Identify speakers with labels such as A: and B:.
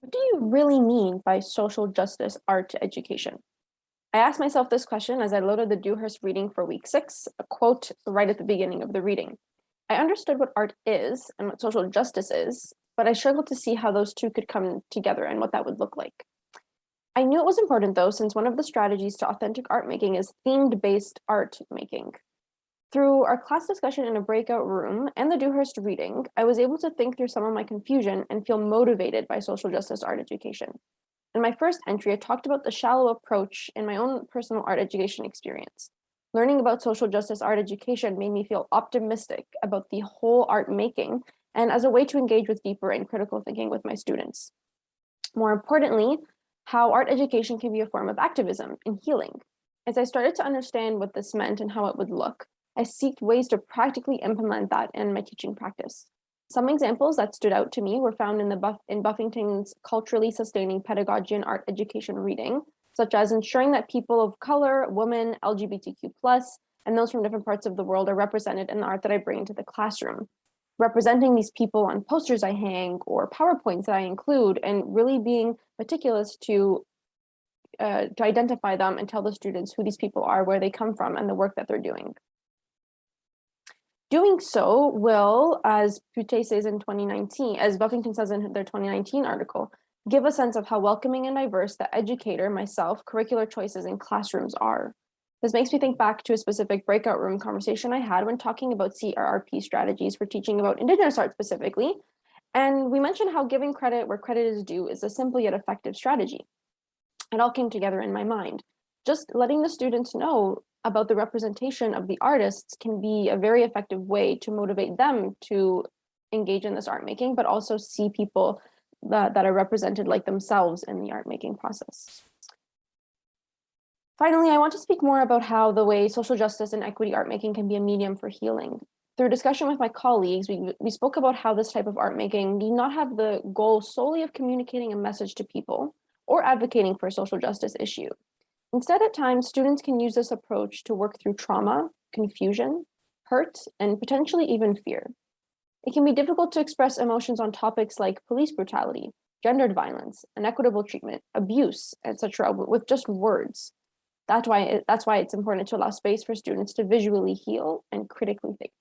A: What do you really mean by social justice art education? I asked myself this question as I loaded the Dewhurst reading for week 6, a quote right at the beginning of the reading. I understood what art is and what social justice is, but I struggled to see how those two could come together and what that would look like. I knew it was important though, since one of the strategies to authentic art making is themed-based art making. Through our class discussion in a breakout room and the Dewhurst reading, I was able to think through some of my confusion and feel motivated by social justice art education. In my first entry, I talked about the shallow approach in my own personal art education experience. Learning about social justice art education made me feel optimistic about the whole art making and as a way to engage with deeper and critical thinking with my students. More importantly, how art education can be a form of activism and healing. As I started to understand what this meant and how it would look, I sought ways to practically implement that in my teaching practice. Some examples that stood out to me were found in Buffington's Culturally Sustaining Pedagogy and Art Education reading, such as ensuring that people of color, women, LGBTQ+, and those from different parts of the world are represented in the art that I bring into the classroom. Representing these people on posters I hang or PowerPoints that I include, and really being meticulous to identify them and tell the students who these people are, where they come from, and the work that they're doing. Doing so will, as Butte says in 2019, as Buffington says in their 2019 article, give a sense of how welcoming and diverse the educator, myself, curricular choices in classrooms are. This makes me think back to a specific breakout room conversation I had when talking about CRRP strategies for teaching about Indigenous art specifically. And we mentioned how giving credit where credit is due is a simple yet effective strategy. It all came together in my mind. Just letting the students know about the representation of the artists can be a very effective way to motivate them to engage in this art making, but also see people that are represented like themselves in the art making process. Finally, I want to speak more about how the way social justice and equity art making can be a medium for healing. Through discussion with my colleagues, we spoke about how this type of art making need not have the goal solely of communicating a message to people or advocating for a social justice issue. Instead, at times, students can use this approach to work through trauma, confusion, hurt, and potentially even fear. It can be difficult to express emotions on topics like police brutality, gendered violence, inequitable treatment, abuse, etc., with just words. That's why it's important to allow space for students to visually heal and critically think.